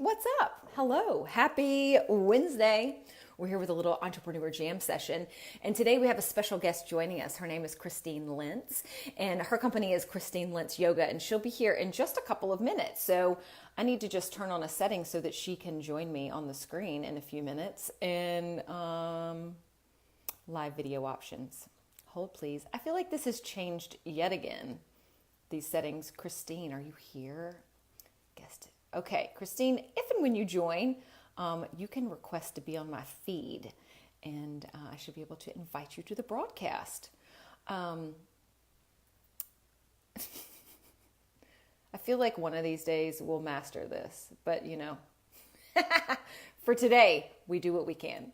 What's up? Hello. Happy Wednesday. We're here with a little entrepreneur jam session. And today we have a special guest joining us. Her name is Christine Lentz, and her company is Christine Lentz Yoga, and she'll be here in just a couple of minutes. So I need to just turn on a setting so that she can join me on the screen in a few minutes. And live video options. Hold, please. I feel like this has changed yet again. These settings. Christine, are you here? Guessed it. Okay, Christine, if and when you join, you can request to be on my feed, and I should be able to invite you to the broadcast. I feel like one of these days we'll master this, but for today, we do what we can.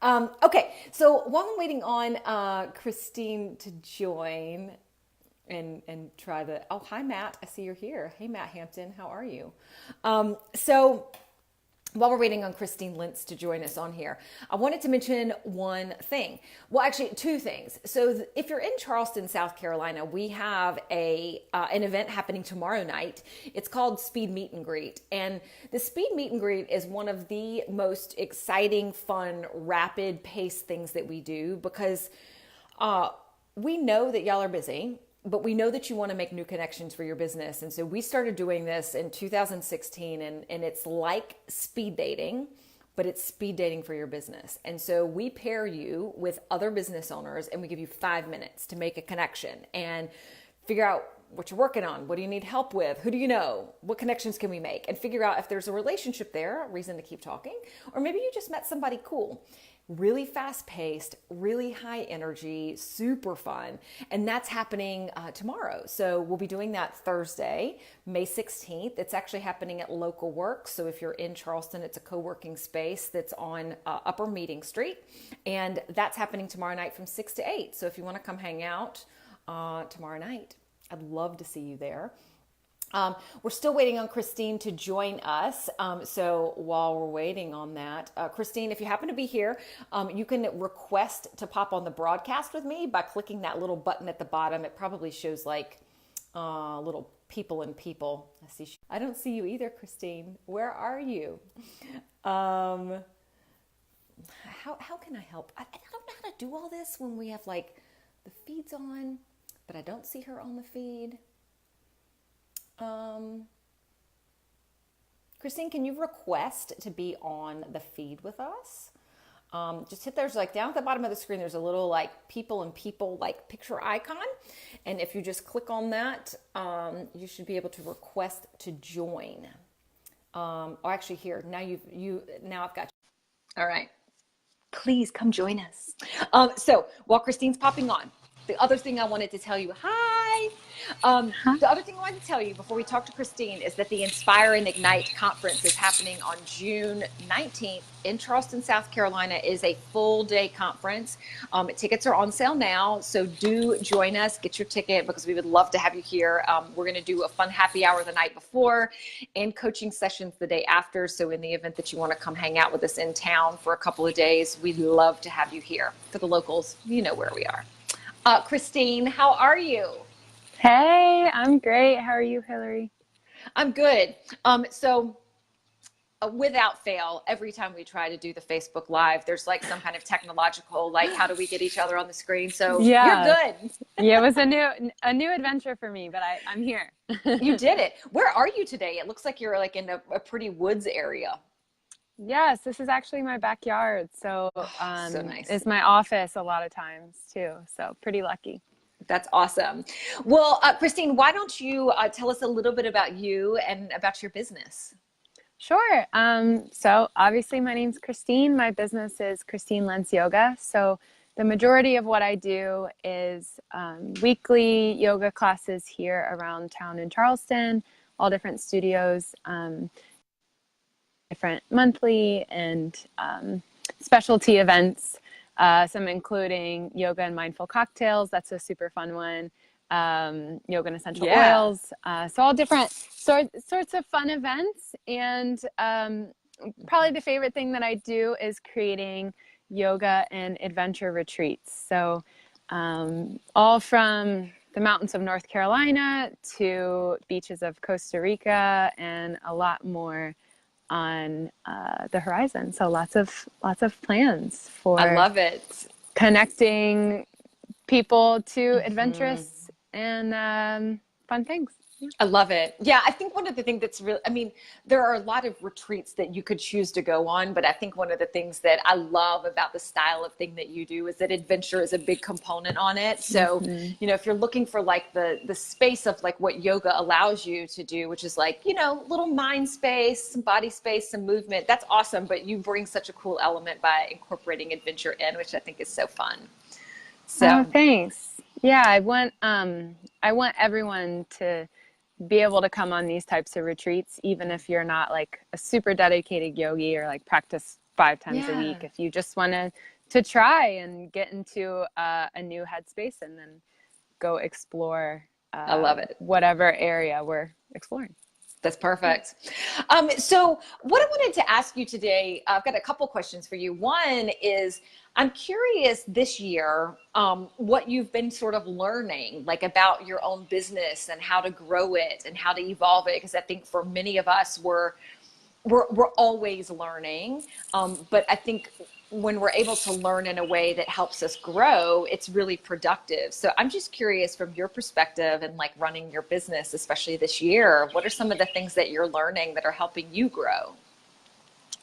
Okay, so while I'm waiting on Christine to join, and try the, oh, hi, Matt. I see you're here. Hey, Matt Hampton. How are you? So while we're waiting on Christine Lentz to join us on here, I wanted to mention one thing. Well, actually, two things. So if you're in Charleston, South Carolina, we have an event happening tomorrow night. It's called Speed Meet and Greet. And the Speed Meet and Greet is one of the most exciting, fun, rapid pace things that we do because we know that y'all are busy. But we know that you want to make new connections for your business. And so we started doing this in 2016, and it's like speed dating, but it's speed dating for your business. And so we pair you with other business owners, and we give you 5 minutes to make a connection and figure out what you're working on. What do you need help with? Who do you know? What connections can we make? And figure out if there's a relationship there, a reason to keep talking, or maybe you just met somebody cool. Really fast paced, really high energy, super fun. And that's happening tomorrow. So we'll be doing that Thursday, May 16th. It's actually happening at Local Work. So if you're in Charleston, it's a co-working space that's on Upper Meeting Street. And that's happening tomorrow night from 6 to 8. So if you want to come hang out tomorrow night, I'd love to see you there. We're still waiting on Christine to join us. So while we're waiting on that, Christine, if you happen to be here, you can request to pop on the broadcast with me by clicking that little button at the bottom. It probably shows like little people and people. I don't see you either, Christine. Where are you? How can I help? I don't know how to do all this when we have like the feeds on, but I don't see her on the feed. Christine, can you request to be on the feed with us? Just hit, there's like down at the bottom of the screen, there's a little like people and people like picture icon. And if you just click on that, you should be able to request to join. Actually here, now I've got you. All right. Please come join us. So while Christine's popping on, the other thing I wanted to tell you, hi. The other thing I wanted to tell you before we talk to Christine is that the Inspire and Ignite conference is happening on June 19th in Charleston, South Carolina. It is a full day conference. Tickets are on sale now. So do join us, get your ticket because we would love to have you here. We're going to do a fun happy hour the night before and coaching sessions the day after. So in the event that you want to come hang out with us in town for a couple of days, we'd love to have you here. For the locals, you know where we are. Christine, how are you? Hey, I'm great. How are you, Hilary? I'm good. Without fail, every time we try to do the Facebook Live, there's like some kind of technological, like, how do we get each other on the screen? So yeah. You're good. Yeah, it was a new adventure for me, but I'm here. You did it. Where are you today? It looks like you're like in a pretty woods area. Yes, this is actually my backyard. So, so nice. It's my office a lot of times too. So pretty lucky. That's awesome. Well, Christine, why don't you tell us a little bit about you and about your business? Sure. So obviously my name's Christine. My business is Christine Lentz Yoga. So the majority of what I do is weekly yoga classes here around town in Charleston, all different studios, different monthly and specialty events, some including yoga and mindful cocktails. That's a super fun one. Yoga and essential oils. So all different sorts of fun events. And probably the favorite thing that I do is creating yoga and adventure retreats. So all from the mountains of North Carolina to beaches of Costa Rica and a lot more on the horizon. So lots of plans I for love it. connecting people to adventurous and fun things. I love it. Yeah, I think one of the things that's really, I mean, there are a lot of retreats that you could choose to go on, but I think one of the things that I love about the style of thing that you do is that adventure is a big component on it. So, if you're looking for like the space of like what yoga allows you to do, which is like, little mind space, some body space, some movement, that's awesome. But you bring such a cool element by incorporating adventure in, which I think is so fun. Oh, So, thanks. Yeah, I want everyone to be able to come on these types of retreats, even if you're not like a super dedicated yogi or like practice 5 times a yeah, week. If you just want to try and get into a new headspace and then go explore I love it. whatever area we're exploring. That's perfect. So what I wanted to ask you today, I've got a couple questions for you. One is, I'm curious this year, what you've been sort of learning, like about your own business and how to grow it and how to evolve it. Because I think for many of us, we're always learning. But I think when we're able to learn in a way that helps us grow, it's really productive. So I'm just curious from your perspective and like running your business, especially this year, what are some of the things that you're learning that are helping you grow?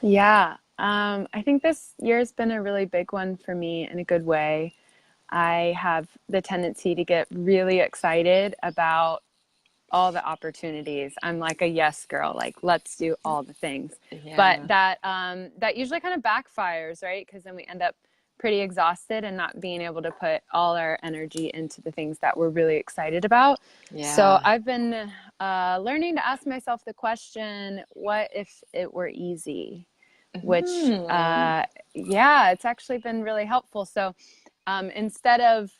Yeah, I think this year's been a really big one for me in a good way. I have the tendency to get really excited about all the opportunities. I'm like a yes girl, like let's do all the things. But Yeah. that usually kind of backfires, right? Because then we end up pretty exhausted and not being able to put all our energy into the things that we're really excited about. So Yeah. I've been learning to ask myself the question, what if it were easy? Which, yeah, it's actually been really helpful. So instead of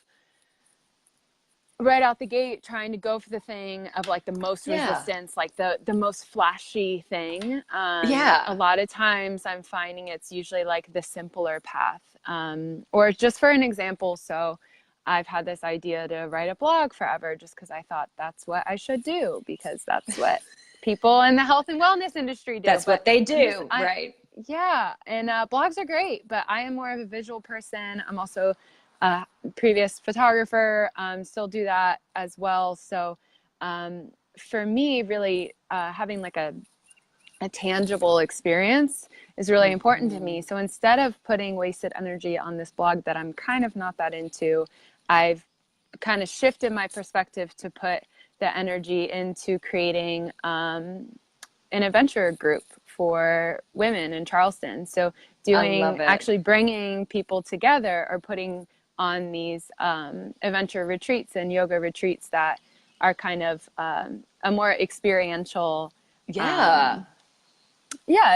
right out the gate trying to go for the thing of like the most Yeah. resistance, like the most flashy thing, a Yeah. lot of times I'm finding it's usually like the simpler path. Or just for an example, so I've had this idea to write a blog forever just because I thought that's what I should do, because that's what people in the health and wellness industry do. That's But what they do, right? yeah, and blogs are great, but I am more of a visual person. I'm also a previous photographer, still do that as well. So for me, really having like a tangible experience is really important to me. So instead of putting wasted energy on this blog that I'm kind of not that into, I've kind of shifted my perspective to put the energy into creating an adventure group for women in Charleston. So I love it. actually bringing people together or putting on these adventure retreats and yoga retreats that are kind of a more experiential, Yeah.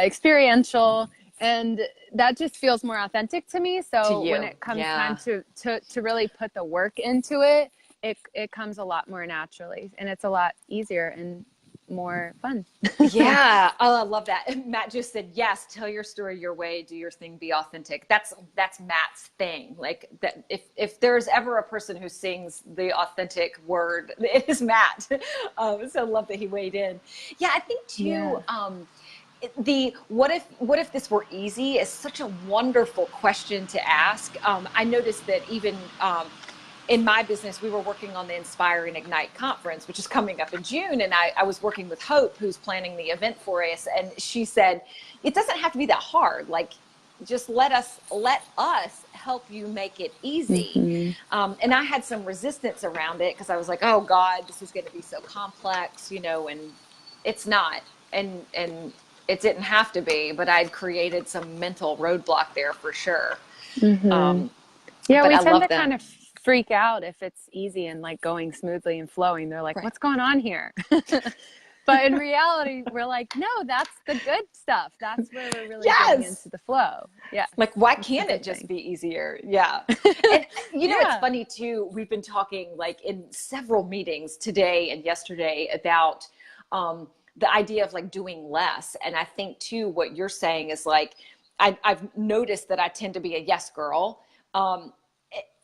experiential, and that just feels more authentic to me. To So when you. it comes time Yeah. to really put the work into it, it comes a lot more naturally, and it's a lot easier and more fun. Yeah, oh, I love that. And Matt just said, "Yes, tell your story your way, do your thing, be authentic." That's Matt's thing. Like that, if there's ever a person who sings the authentic word, it is Matt. So I love that he weighed in. Yeah, I think Yeah. too. The what if this were easy is such a wonderful question to ask. I noticed that even in my business, we were working on the Inspire and Ignite conference, which is coming up in June. And I was working with Hope, who's planning the event for us. And she said, it doesn't have to be that hard. Like, just let us help you make it easy. Mm-hmm. And I had some resistance around it because I was like, oh God, this is going to be so complex, and it's not. And it didn't have to be, but I'd created some mental roadblock there for sure. Mm-hmm. Yeah, But we I tend love to kind that. of freak out if it's easy and like going smoothly and flowing. They're like, Right. what's going on here? But in reality, we're like, no, that's the good stuff. That's where we're really getting Yes. into the flow. Yeah. Like, why That's the can't it good just thing. be easier? Yeah. And it's Yeah. funny too. We've been talking like in several meetings today and yesterday about the idea of like doing less. And I think too, what you're saying is like, I've noticed that I tend to be a yes girl. Um,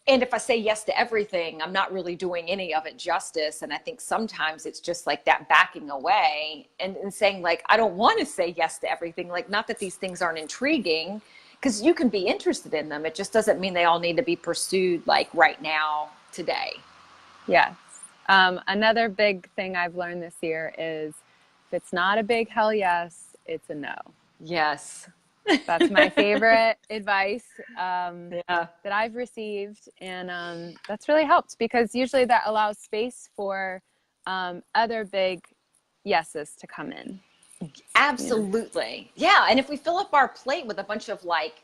And if I say yes to everything, I'm not really doing any of it justice. And I think sometimes it's just like that backing away and saying like, I don't want to say yes to everything. Like, not that these things aren't intriguing, because you can be interested in them. It just doesn't mean they all need to be pursued like right now, today. Yes. Another big thing I've learned this year is if it's not a big hell yes, it's a no. Yes. That's my favorite advice Yeah. that I've received. And that's really helped because usually that allows space for other big yeses to come in. Absolutely. Yeah. And if we fill up our plate with a bunch of like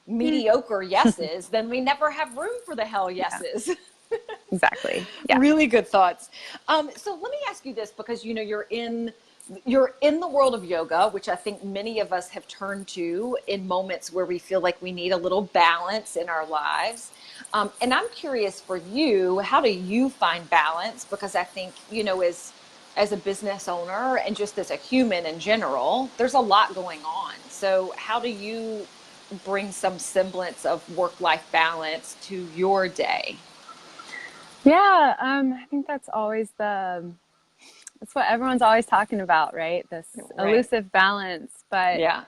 mediocre yeses, then we never have room for the hell yeses. Yeah, exactly. Yeah. Really good thoughts. So let me ask you this, because you know you're in the world of yoga, which I think many of us have turned to in moments where we feel like we need a little balance in our lives. And I'm curious for you, how do you find balance? Because I think, you know, as a business owner and just as a human in general, there's a lot going on. So how do you bring some semblance of work-life balance to your day? Yeah. I think that's what everyone's always talking about, right? This Right. elusive balance. But Yeah.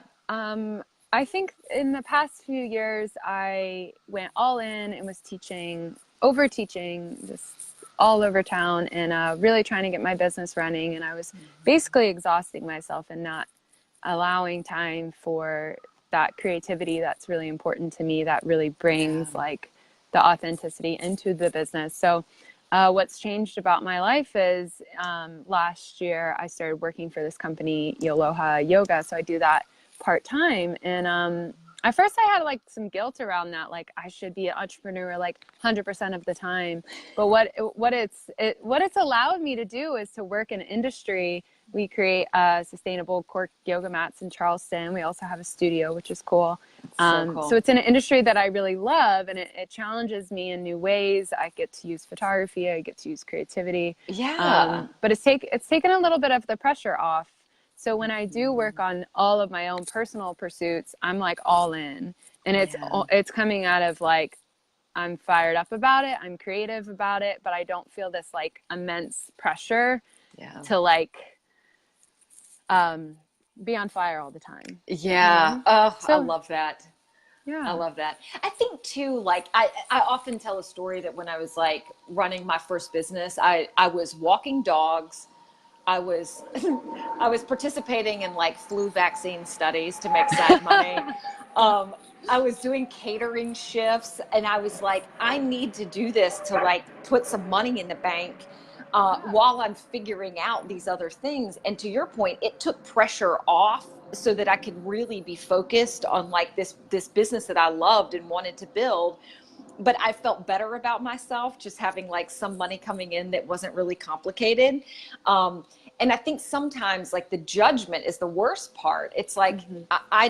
I think in the past few years, I went all in and was over teaching, just all over town, and really trying to get my business running. And I was basically exhausting myself and not allowing time for that creativity that's really important to me, that really brings like the authenticity into the business. So what's changed about my life is last year I started working for this company, Aloha Yoga. So I do that part-time. And at first I had like some guilt around that, like I should be an entrepreneur like 100% of the time. But what it's allowed me to do is to work in industry. We create sustainable cork yoga mats in Charleston. We also have a studio, which is cool. So cool. So it's an industry that I really love, and it challenges me in new ways. I get to use photography. I get to use creativity. Yeah. But it's taken a little bit of the pressure off. So when I do work on all of my own personal pursuits, I'm like all in, and it's coming out of like, I'm fired up about it. I'm creative about it, but I don't feel this like immense pressure to like be on fire all the time. Yeah. You know? Oh, I So love that. I yeah. love that. I think too, like I often tell a story that when I was like running my first business, I was walking dogs. I was I was participating in like flu vaccine studies to make side money. I was doing catering shifts, and I was like, I need to do this to like put some money in the bank while I'm figuring out these other things. And to your point, it took pressure off so that I could really be focused on like this business that I loved and wanted to build. But I felt better about myself just having like some money coming in that wasn't really complicated. And I think sometimes like the judgment is the worst part. It's like, I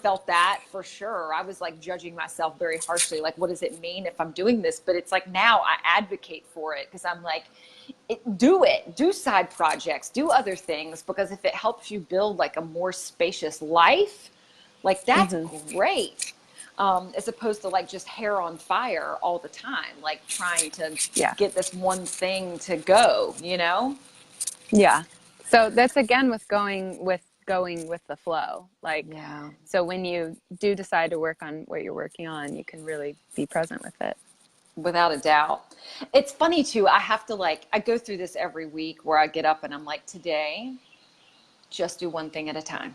felt that for sure. I was like judging myself very harshly. Like, what does it mean if I'm doing this? But it's like, now I advocate for it, because I'm like, do side projects, do other things, because if it helps you build like a more spacious life, like that's great. As opposed to like just hair on fire all the time, like trying to get this one thing to go, you know? Yeah. So that's again with going with the flow. Like, so when you do decide to work on what you're working on, you can really be present with it. Without a doubt. It's funny too. I have to like, I go through this every week where I get up and I'm like, today, just do one thing at a time,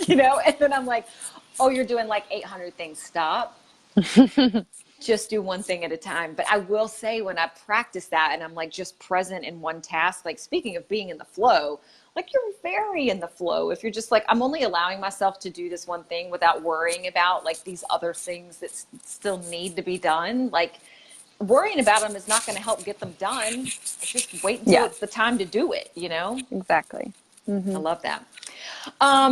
you know? And then I'm like, oh, you're doing like 800 things. Stop. Just do one thing at a time. But I will say, when I practice that and I'm like just present in one task, like speaking of being in the flow, like you're very in the flow. If you're just like, I'm only allowing myself to do this one thing without worrying about like these other things that still need to be done. Like worrying about them is not going to help get them done. Just wait until it's the time to do it, you know? Exactly. I love that. I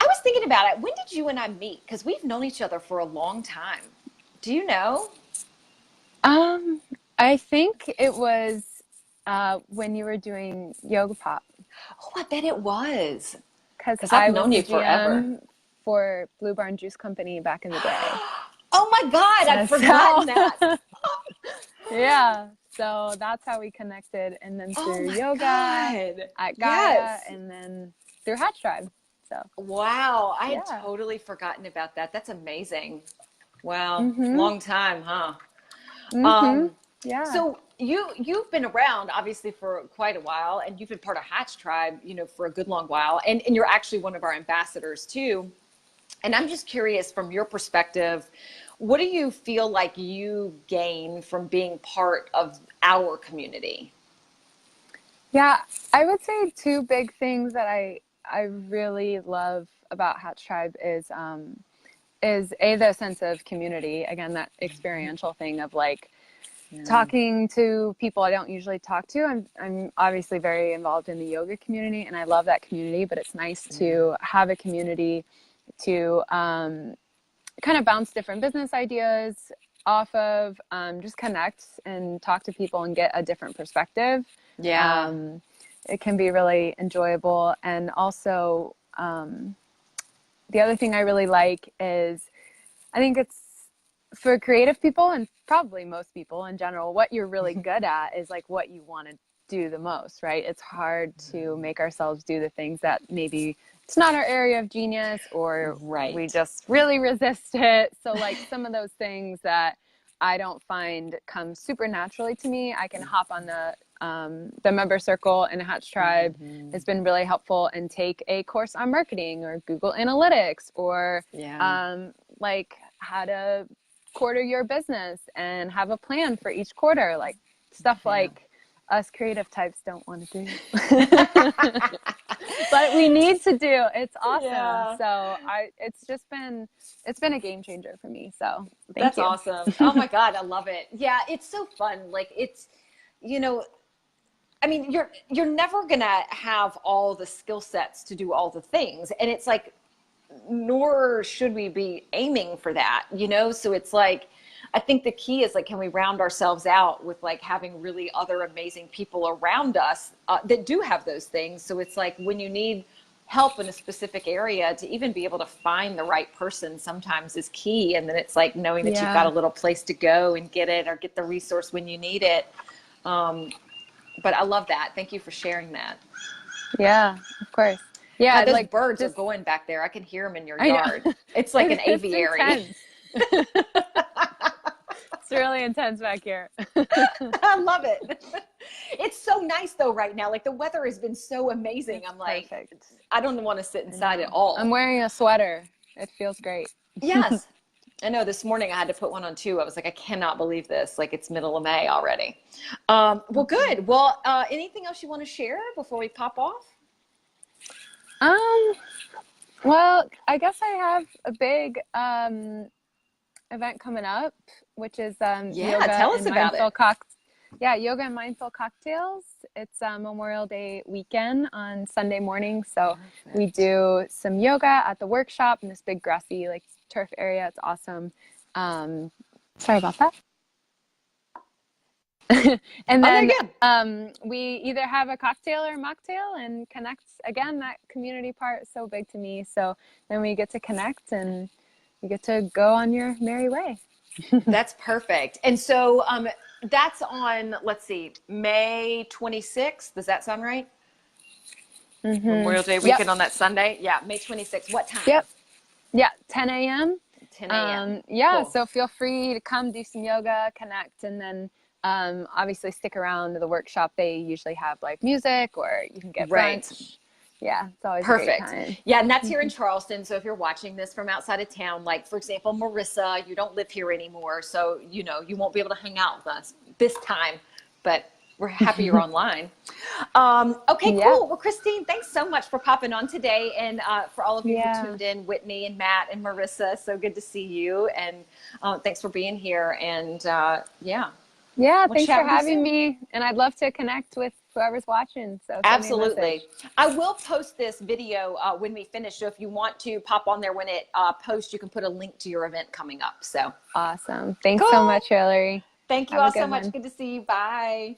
was thinking about it. When did you and I meet? Because we've known each other for a long time. Do you know? I think it was when you were doing Yoga Pop. Oh, I bet it was. Because I've I was known the you forever. GM for Blue Barn Juice Company back in the day. Oh my God, I'd forgotten that. Yeah. So that's how we connected. And then through yoga at Gaia, and then through Hatch Tribe. So wow, I had totally forgotten about that. That's amazing. Wow, long time, huh? Yeah. So you've been around obviously for quite a while, and you've been part of Hatch Tribe, you know, for a good long while, and you're actually one of our ambassadors too. And I'm just curious, from your perspective, what do you feel like you gain from being part of our community? Yeah, I would say two big things that I really love about Hatch Tribe is the sense of community. Again, that experiential thing of like talking to people I don't usually talk to. I'm obviously very involved in the yoga community, and I love that community. But it's nice to have a community to kind of bounce different business ideas off of, just connect and talk to people and get a different perspective. Yeah. It can be really enjoyable. And also, the other thing I really like is, I think it's for creative people and probably most people in general, what you're really good at is like what you want to do the most, right? It's hard to make ourselves do the things that maybe it's not our area of genius, or we just really resist it. So like some of those things that I don't find come super naturally to me, I can hop on the member circle in Hatch Tribe. Has been really helpful, and take a course on marketing or Google Analytics, or like how to quarter your business and have a plan for each quarter, like stuff like us creative types don't want to do. But we need to do. It's awesome. So it's been a game changer for me. So thank you. That's awesome. Oh my God, I love it. Yeah, it's so fun. Like it's, you know, I mean, you're never gonna have all the skill sets to do all the things, and it's like, nor should we be aiming for that, you know? So it's like, I think the key is like, can we round ourselves out with like having really other amazing people around us that do have those things. So it's like when you need help in a specific area, to even be able to find the right person sometimes is key. And then it's like knowing that you've got a little place to go and get it, or get the resource when you need it. But I love that. Thank you for sharing that. Yeah, of course. Yeah, God, those like birds are going back there. I can hear them in your yard. It's like an aviary. It's really intense back here. I love it. It's so nice though right now. Like the weather has been so amazing. I'm like, I don't want to sit inside at all. I'm wearing a sweater. It feels great. Yes. I know this morning I had to put one on too. I was like, I cannot believe this. Like it's middle of May already. Well, good. Well, anything else you want to share before we pop off? Well, I guess I have a big event coming up, which is yoga tell us and about mindful yoga and mindful cocktails. It's Memorial Day weekend on Sunday morning, so we do some yoga at the workshop in this big grassy like turf area. It's awesome. Sorry about that. And then we either have a cocktail or a mocktail and connect. Again, that community part is so big to me. So then we get to connect and you get to go on your merry way. That's perfect. And so that's on, let's see, May 26th. Does that sound right? Memorial Day weekend on that Sunday? Yeah, May 26th. What time? Yep. Yeah, 10 a.m. 10 a.m. Cool. So feel free to come do some yoga, connect, and then obviously stick around to the workshop. They usually have like music, or you can get brunch. Yeah, it's always perfect. A great time. Yeah, and that's here in Charleston. So if you're watching this from outside of town, like for example, Marissa, you don't live here anymore, so you know you won't be able to hang out with us this time, but we're happy you're online. Okay, cool. Well, Christine, thanks so much for popping on today, and for all of you who tuned in, Whitney and Matt and Marissa, so good to see you, and thanks for being here. And thanks for having me, and I'd love to connect with whoever's watching. So absolutely. I will post this video when we finish. So if you want to pop on there when it posts, you can put a link to your event coming up. So awesome. Thanks so much, Hilary. Thank you all so much. Good to see you. Bye.